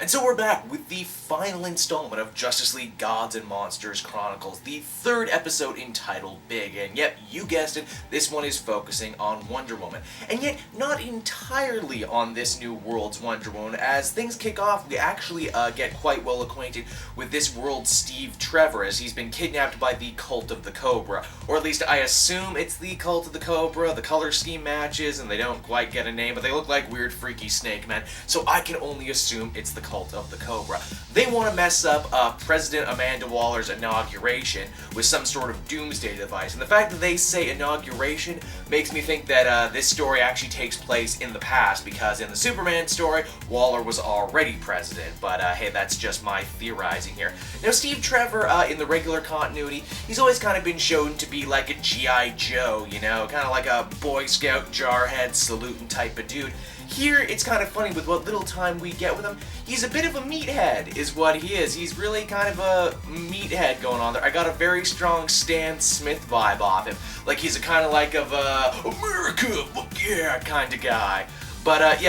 And so we're back with the final installment of Justice League Gods and Monsters Chronicles, the third episode entitled Big. And yep, you guessed it, this one is focusing on Wonder Woman. And yet, not entirely on this new world's Wonder Woman. As things kick off, we actually get quite well acquainted with this world's Steve Trevor, as he's been kidnapped by the Cult of the Kobra. Or at least I assume it's the Cult of the Kobra. The color scheme matches, and they don't quite get a name, but they look like weird, freaky snake men. So I can only assume it's the Cult of the Kobra. They want to mess up President Amanda Waller's inauguration with some sort of doomsday device. And the fact that they say inauguration makes me think that this story actually takes place in the past, because in the Superman story, Waller was already president. But hey, that's just my theorizing here. Now, Steve Trevor, in the regular continuity, he's always kind of been shown to be like a G.I. Joe, you know, kind of like a Boy Scout jarhead saluting type of dude. Here, it's kind of funny with what little time we get with him. He's a bit of a meathead, is what he is. He's really kind of a meathead going on there. I got a very strong Stan Smith vibe off him. Like, he's a kind of like of a America, fuck yeah, kind of guy. But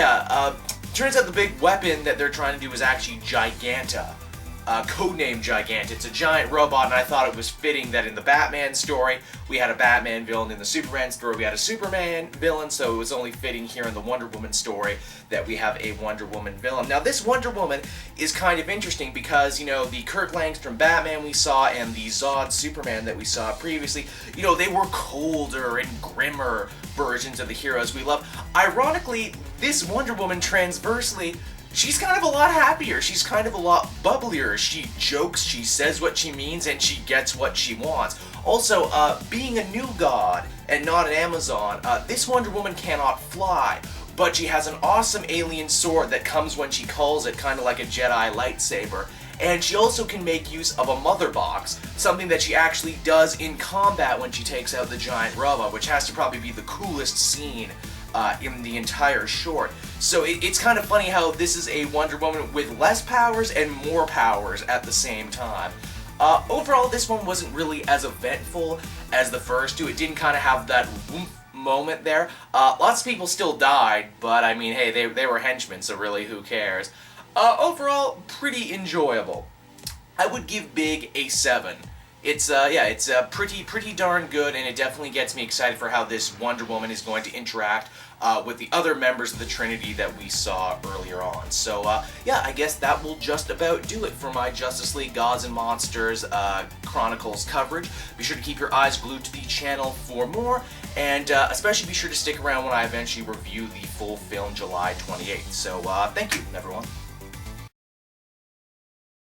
turns out the big weapon that they're trying to do is actually Giganta. Codename Gigant. It's a giant robot, and I thought it was fitting that in the Batman story, we had a Batman villain. In the Superman story, we had a Superman villain, so it was only fitting here in the Wonder Woman story that we have a Wonder Woman villain. Now, this Wonder Woman is kind of interesting because, you know, the Kirk Langstrom Batman we saw and the Zod Superman that we saw previously, you know, they were colder and grimmer versions of the heroes we love. Ironically, this Wonder Woman transversely, she's kind of a lot happier. She's kind of a lot bubblier. She jokes, she says what she means, and she gets what she wants. Also, being a new god and not an Amazon, this Wonder Woman cannot fly, but she has an awesome alien sword that comes when she calls it, kind of like a Jedi lightsaber. And she also can make use of a mother box, something that she actually does in combat when she takes out the giant robot, which has to probably be the coolest scene in the entire short. So it's kind of funny how this is a Wonder Woman with less powers and more powers at the same time. Overall, this one wasn't really as eventful as the first two. It didn't kind of have that whoomp moment there. Lots of people still died, but I mean, hey, they were henchmen, so really, who cares? Overall, pretty enjoyable. I would give Big a 7. It's pretty darn good, and it definitely gets me excited for how this Wonder Woman is going to interact with the other members of the Trinity that we saw earlier on. So, yeah, I guess that will just about do it for my Justice League Gods and Monsters Chronicles coverage. Be sure to keep your eyes glued to the channel for more, and especially be sure to stick around when I eventually review the full film July 28th. So, thank you, everyone.